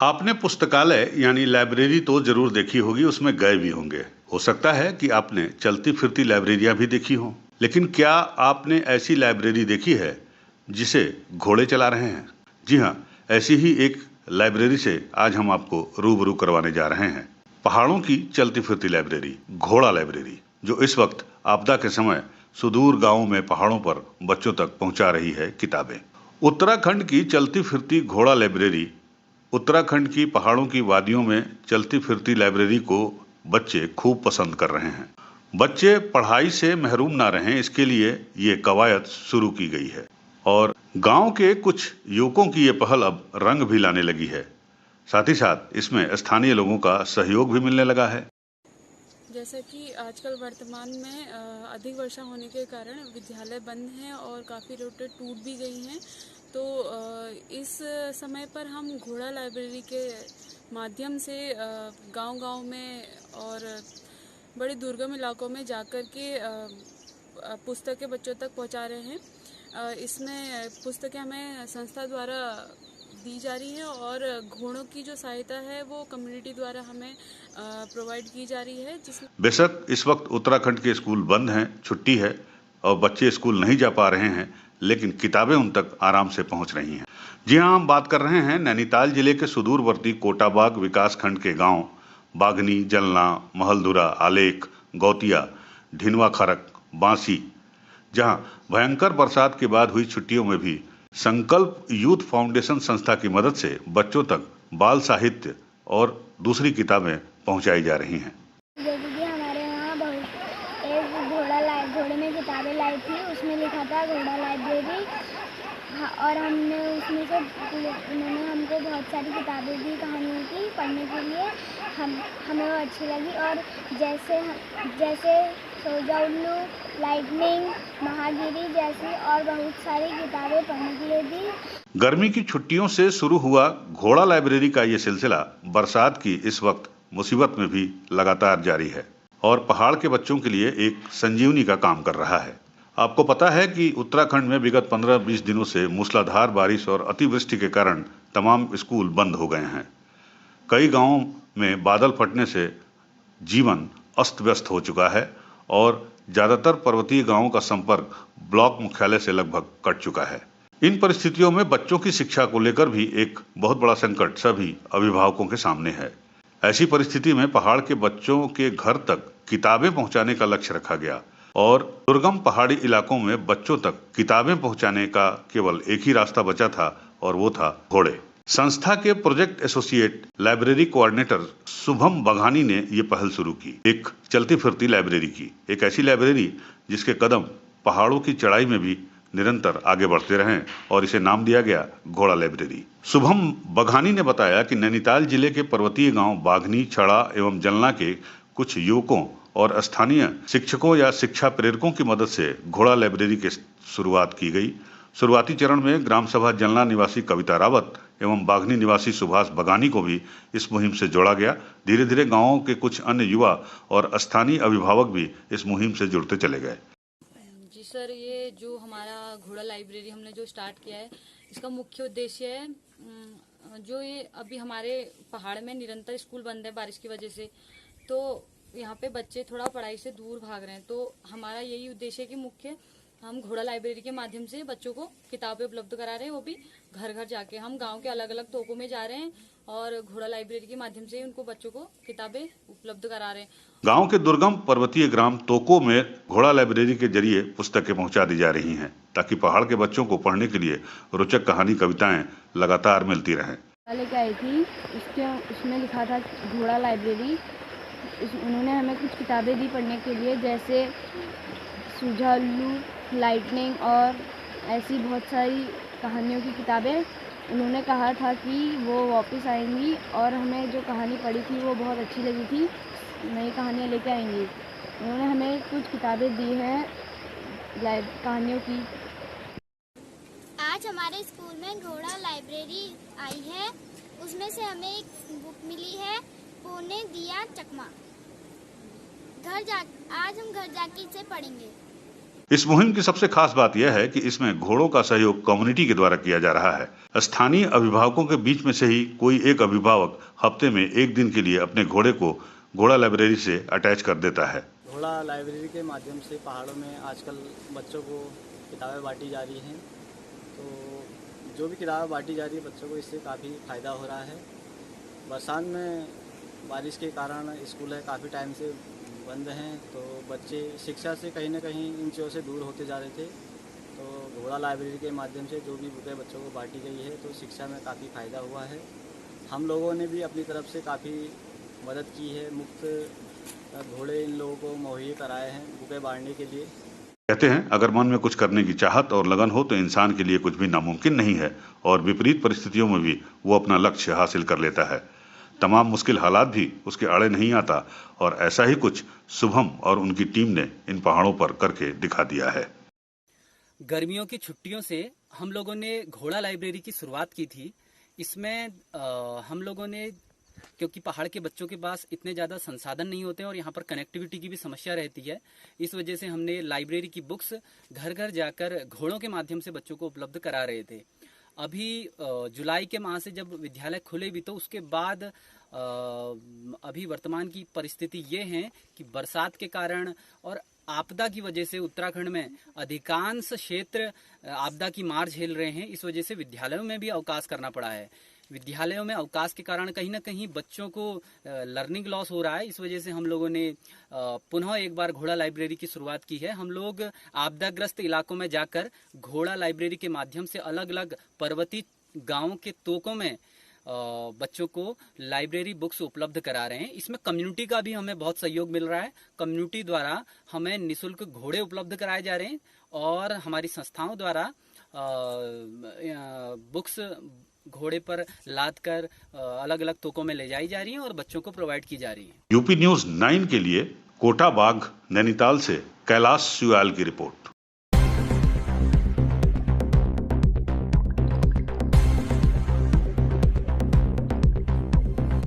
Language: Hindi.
आपने पुस्तकालय यानी लाइब्रेरी तो जरूर देखी होगी, उसमें गए भी होंगे। हो सकता है कि आपने चलती फिरती लाइब्रेरियां भी देखी हों। लेकिन क्या आपने ऐसी लाइब्रेरी देखी है जिसे घोड़े चला रहे हैं? जी हाँ, ऐसी ही एक लाइब्रेरी से आज हम आपको रूबरू करवाने जा रहे हैं। पहाड़ों की चलती फिरती लाइब्रेरी, घोड़ा लाइब्रेरी, जो इस वक्त आपदा के समय सुदूर गांवों में पहाड़ों पर बच्चों तक पहुंचा रही है किताबें। उत्तराखंड की चलती फिरती घोड़ा लाइब्रेरी उत्तराखंड की पहाड़ों की वादियों में चलती फिरती लाइब्रेरी को बच्चे खूब पसंद कर रहे हैं। बच्चे पढ़ाई से महरूम ना रहें, इसके लिए ये कवायद शुरू की गई है और गांव के कुछ युवकों की ये पहल अब रंग भी लाने लगी है। साथ ही साथ इसमें स्थानीय लोगों का सहयोग भी मिलने लगा है। जैसा कि आजकल वर्तमान में अधिक वर्षा होने के कारण विद्यालय बंद हैं और काफ़ी रोडें टूट भी गई हैं। तो इस समय पर हम घोड़ा लाइब्रेरी के माध्यम से गांव-गांव में और बड़े दुर्गम इलाकों में जाकर के पुस्तकें बच्चों तक पहुंचा रहे हैं। इसमें पुस्तकें हमें संस्था द्वारा दी जा रही है और घोड़ों की जो सहायता है वो कम्युनिटी द्वारा हमें प्रोवाइड की जा रही है। जिसमें बेशक इस वक्त उत्तराखंड के स्कूल बंद हैं, छुट्टी है और बच्चे स्कूल नहीं जा पा रहे हैं, लेकिन किताबें उन तक आराम से पहुंच रही हैं। जी हाँ, हम बात कर रहे हैं नैनीताल जिले के सुदूरवर्ती कोटाबाग विकास खंड के गांव बागनी, जलना, महलधुरा, आलेख, गौतिया, ढिनवा खरक, बांसी, जहां भयंकर बरसात के बाद हुई छुट्टियों में भी संकल्प यूथ फाउंडेशन संस्था की मदद से बच्चों तक बाल साहित्य और दूसरी किताबें पहुंचाई जा रही हैं। जैसे कि हमारे यहाँ बहुत एक घोड़े में किताबें लाई थी, उसमें लिखा था घोड़ा लाइब्रेरी। हाँ, और हमने उसमें से उन्होंने हमको बहुत सारी किताबें दी कहानियों की पढ़ने के लिए। हमें वो अच्छी लगी और जैसे जैसे सोजा उल्लू, लाइटनिंग, महागिरी जैसी और बहुत सारी किताबें पढ़ने के लिए दी। गर्मी की छुट्टियों से शुरू हुआ घोड़ा लाइब्रेरी का ये सिलसिला बरसात की इस वक्त मुसीबत में भी लगातार जारी है और पहाड़ के बच्चों के लिए एक संजीवनी का काम कर रहा है। आपको पता है कि उत्तराखंड में विगत 15-20 दिनों से मूसलाधार बारिश और अतिवृष्टि के कारण तमाम स्कूल बंद हो गए हैं। कई गांवों में बादल फटने से जीवन अस्त व्यस्त हो चुका है और ज्यादातर पर्वतीय गांवों का संपर्क ब्लॉक मुख्यालय से लगभग कट चुका है। इन परिस्थितियों में बच्चों की शिक्षा को लेकर भी एक बहुत बड़ा संकट सभी अभिभावकों के सामने है। ऐसी परिस्थिति में पहाड़ के बच्चों के घर तक किताबें पहुंचाने का लक्ष्य रखा गया और दुर्गम पहाड़ी इलाकों में बच्चों तक किताबें पहुंचाने का केवल एक ही रास्ता बचा था और वो था घोड़े। संस्था के project associate library coordinator Shubham Baghani ने ये पहल शुरू की, एक चलती फिरती लाइब्रेरी की, एक ऐसी लाइब्रेरी जिसके कदम पहाड़ों की चढ़ाई में भी निरंतर आगे बढ़ते रहें और इसे नाम दिया गया घोड़ा लाइब्रेरी। शुभम बघानी ने बताया कि नैनीताल जिले के पर्वतीय गांव बाघनी, छड़ा एवं जलना के कुछ युवकों और स्थानीय शिक्षकों या शिक्षा प्रेरकों की मदद से घोड़ा लाइब्रेरी की शुरुआत की गई। शुरुआती चरण में ग्राम सभा जलना निवासी कविता रावत एवं बाघनी निवासी सुभाष बगानी को भी इस मुहिम से जोड़ा गया। धीरे धीरे गांवों के कुछ अन्य युवा और स्थानीय अभिभावक भी इस मुहिम से जुड़ते चले गए। जी सर, ये जो हमारा घोड़ा लाइब्रेरी हमने जो स्टार्ट किया है, इसका मुख्य उद्देश्य है जो ये अभी हमारे पहाड़ में निरंतर स्कूल बंद है बारिश की वजह से, तो यहाँ पे बच्चे थोड़ा पढ़ाई से दूर भाग रहे हैं। तो हमारा यही उद्देश्य है कि मुख्य हम घोड़ा लाइब्रेरी के माध्यम से बच्चों को किताबें उपलब्ध करा रहे हैं, वो भी घर घर जाके। हम गांव के अलग अलग तोकों में जा रहे हैं और घोड़ा लाइब्रेरी के माध्यम से उनको बच्चों को किताबें उपलब्ध करा रहे हैं। गांव के दुर्गम पर्वतीय ग्राम तोको में घोड़ा लाइब्रेरी के जरिए पुस्तकें पहुंचा दी जा रही हैं ताकि पहाड़ के बच्चों को पढ़ने के लिए रोचक कहानी, कविताएं लगातार मिलती रहें। लेके आई थी, उसमें लिखा था घोड़ा लाइब्रेरी। उन्होंने हमें कुछ किताबें दी पढ़ने के लिए, जैसे सूझा उल्लू, लाइटनिंग और ऐसी बहुत सारी कहानियों की किताबें। उन्होंने कहा था कि वो वापस आएंगी और हमें जो कहानी पढ़ी थी वो बहुत अच्छी लगी थी, नई कहानियाँ लेके आएंगी। उन्होंने हमें कुछ किताबें दी हैं कहानियों की। आज हमारे स्कूल में घोड़ा लाइब्रेरी आई है, उसमें से हमें एक बुक मिली है, पोने दिया चकमा। आज हम घर जाके इसे पढ़ेंगे। इस मुहिम की सबसे खास बात यह है कि इसमें घोड़ों का सहयोग कम्युनिटी के द्वारा किया जा रहा है। स्थानीय अभिभावकों के बीच में से ही कोई एक अभिभावक हफ्ते में एक दिन के लिए अपने घोड़े को घोड़ा लाइब्रेरी से अटैच कर देता है। घोड़ा लाइब्रेरी के माध्यम से पहाड़ों में आजकल बच्चों को किताबें बांटी जा रही हैं, तो जो भी किताबें बांटी जा रही है बच्चों को इससे काफ़ी फ़ायदा हो रहा है। बरसात में बारिश के कारण स्कूल है काफ़ी टाइम से बंद हैं, तो बच्चे शिक्षा से कहीं ना कहीं इन चीज़ों से दूर होते जा रहे थे। तो घोड़ा लाइब्रेरी के माध्यम से जो भी बुकें बच्चों को बांटी गई है तो शिक्षा में काफ़ी फ़ायदा हुआ है। हम लोगों ने भी अपनी तरफ से काफ़ी मदद की है, मुफ्त घोड़े इन लोगों को मुहैया कराए हैं बुकें बांटने के लिए। कहते हैं अगर मन में कुछ करने की चाहत और लगन हो तो इंसान के लिए कुछ भी नामुमकिन नहीं है और विपरीत परिस्थितियों में भी वो अपना लक्ष्य हासिल कर लेता है। तमाम मुश्किल हालात भी उसके आड़े नहीं आता और ऐसा ही कुछ शुभम और उनकी टीम ने इन पहाड़ों पर करके दिखा दिया है। गर्मियों की छुट्टियों से हम लोगों ने घोड़ा लाइब्रेरी की शुरुआत की थी। इसमें हम लोगों ने, क्योंकि पहाड़ के बच्चों के पास इतने ज़्यादा संसाधन नहीं होते हैं और यहाँ पर कनेक्टिविटी की भी समस्या रहती है, इस वजह से हमने लाइब्रेरी की बुक्स घर घर जाकर घोड़ों के माध्यम से बच्चों को उपलब्ध करा रहे थे। अभी जुलाई के माह से जब विद्यालय खुले भी तो उसके बाद अभी वर्तमान की परिस्थिति ये है कि बरसात के कारण और आपदा की वजह से उत्तराखंड में अधिकांश क्षेत्र आपदा की मार झेल रहे हैं। इस वजह से विद्यालयों में भी अवकाश करना पड़ा है। विद्यालयों में अवकाश के कारण कहीं ना कहीं बच्चों को लर्निंग लॉस हो रहा है। इस वजह से हम लोगों ने पुनः एक बार घोड़ा लाइब्रेरी की शुरुआत की है। हम लोग आपदाग्रस्त इलाकों में जाकर घोड़ा लाइब्रेरी के माध्यम से अलग अलग पर्वतीय गांवों के तोकों में बच्चों को लाइब्रेरी बुक्स उपलब्ध करा रहे हैं। इसमें कम्युनिटी का भी हमें बहुत सहयोग मिल रहा है। कम्युनिटी द्वारा हमें निःशुल्क घोड़े उपलब्ध कराए जा रहे हैं और हमारी संस्थाओं द्वारा बुक्स घोड़े पर लाद कर अलग अलग तोकों में ले जाई जा रही हैं और बच्चों को प्रोवाइड की जा रही है। यूपी न्यूज़ 9 के लिए कोटा बाग नैनीताल से कैलाश सुयाल की रिपोर्ट।